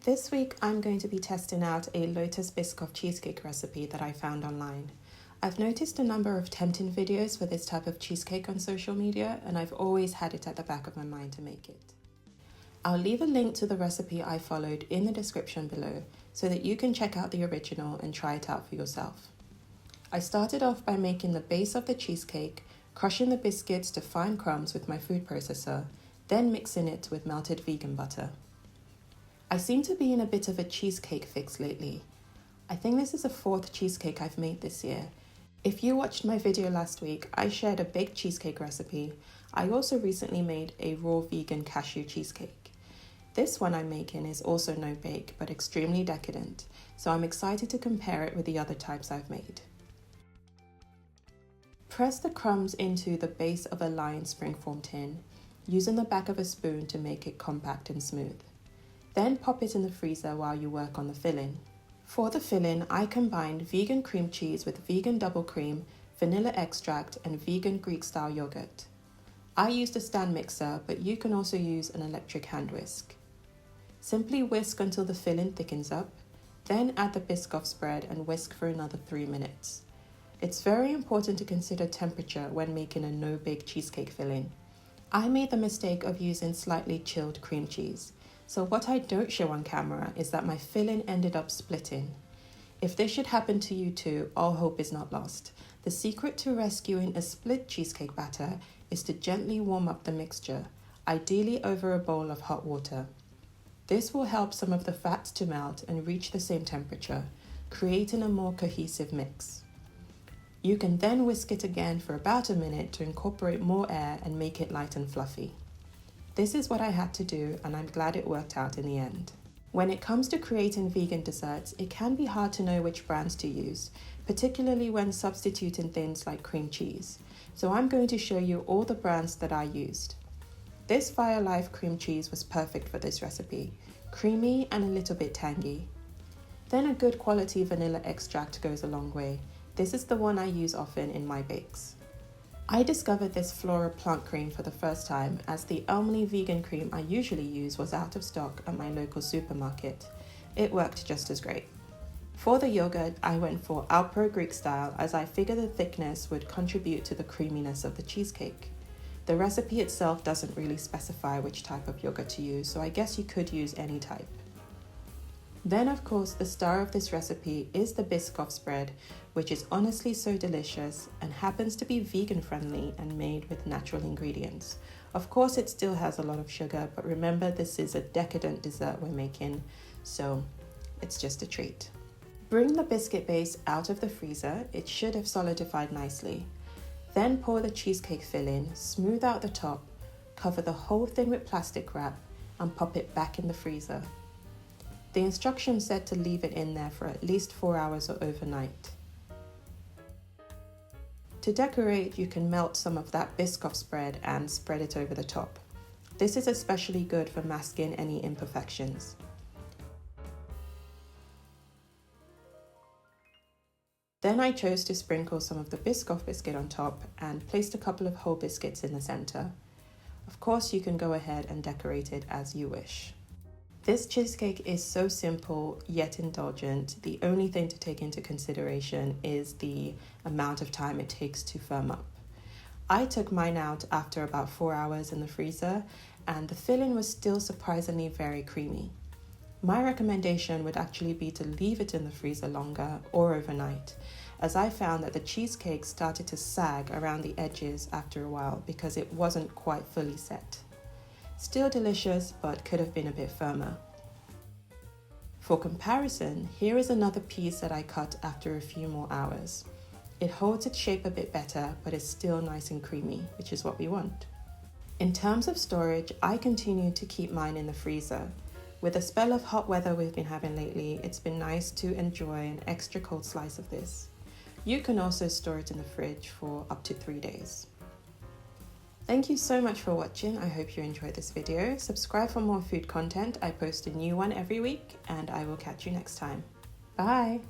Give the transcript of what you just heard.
This week I'm going to be testing out a Lotus Biscoff cheesecake recipe that I found online. I've noticed a number of tempting videos for this type of cheesecake on social media, and I've always had it at the back of my mind to make it. I'll leave a link to the recipe I followed in the description below so that you can check out the original and try it out for yourself. I started off by making the base of the cheesecake, crushing the biscuits to fine crumbs with my food processor, then mixing it with melted vegan butter. I seem to be in a bit of a cheesecake fix lately. I think this is the fourth cheesecake I've made this year. If you watched my video last week, I shared a baked cheesecake recipe. I also recently made a raw vegan cashew cheesecake. This one I'm making is also no bake, but extremely decadent, so I'm excited to compare it with the other types I've made. Press the crumbs into the base of a lined springform tin, using the back of a spoon to make it compact and smooth. Then pop it in the freezer while you work on the filling. For the filling, I combined vegan cream cheese with vegan double cream, vanilla extract, and vegan Greek-style yogurt. I used a stand mixer, but you can also use an electric hand whisk. Simply whisk until the filling thickens up, then add the Biscoff spread and whisk for another 3 minutes. It's very important to consider temperature when making a no-bake cheesecake filling. I made the mistake of using slightly chilled cream cheese. So what I don't show on camera is that my filling ended up splitting. If this should happen to you too, all hope is not lost. The secret to rescuing a split cheesecake batter is to gently warm up the mixture, ideally over a bowl of hot water. This will help some of the fats to melt and reach the same temperature, creating a more cohesive mix. You can then whisk it again for about a minute to incorporate more air and make it light and fluffy. This is what I had to do, and I'm glad it worked out in the end. When it comes to creating vegan desserts, it can be hard to know which brands to use, particularly when substituting things like cream cheese. So I'm going to show you all the brands that I used. This Violife cream cheese was perfect for this recipe, creamy and a little bit tangy. Then a good quality vanilla extract goes a long way. This is the one I use often in my bakes. I discovered this Flora plant cream for the first time as the Elmley vegan cream I usually use was out of stock at my local supermarket. It worked just as great. For the yogurt, I went for Alpro Greek style as I figured the thickness would contribute to the creaminess of the cheesecake. The recipe itself doesn't really specify which type of yogurt to use, so I guess you could use any type. Then of course the star of this recipe is the Biscoff spread, which is honestly so delicious and happens to be vegan friendly and made with natural ingredients. Of course it still has a lot of sugar, but remember this is a decadent dessert we're making, so it's just a treat. Bring the biscuit base out of the freezer, it should have solidified nicely. Then pour the cheesecake filling, smooth out the top, cover the whole thing with plastic wrap and pop it back in the freezer. The instructions said to leave it in there for at least 4 hours or overnight. To decorate, you can melt some of that Biscoff spread and spread it over the top. This is especially good for masking any imperfections. Then I chose to sprinkle some of the Biscoff biscuit on top and placed a couple of whole biscuits in the center. Of course, you can go ahead and decorate it as you wish. This cheesecake is so simple yet indulgent. The only thing to take into consideration is the amount of time it takes to firm up. I took mine out after about 4 hours in the freezer, and the filling was still surprisingly very creamy. My recommendation would actually be to leave it in the freezer longer or overnight, as I found that the cheesecake started to sag around the edges after a while because it wasn't quite fully set. Still delicious, but could have been a bit firmer. For comparison, here is another piece that I cut after a few more hours. It holds its shape a bit better, but is still nice and creamy, which is what we want. In terms of storage, I continue to keep mine in the freezer. With a spell of hot weather we've been having lately, it's been nice to enjoy an extra cold slice of this. You can also store it in the fridge for up to 3 days. Thank you so much for watching. I hope you enjoyed this video. Subscribe for more food content. I post a new one every week, and I will catch you next time. Bye!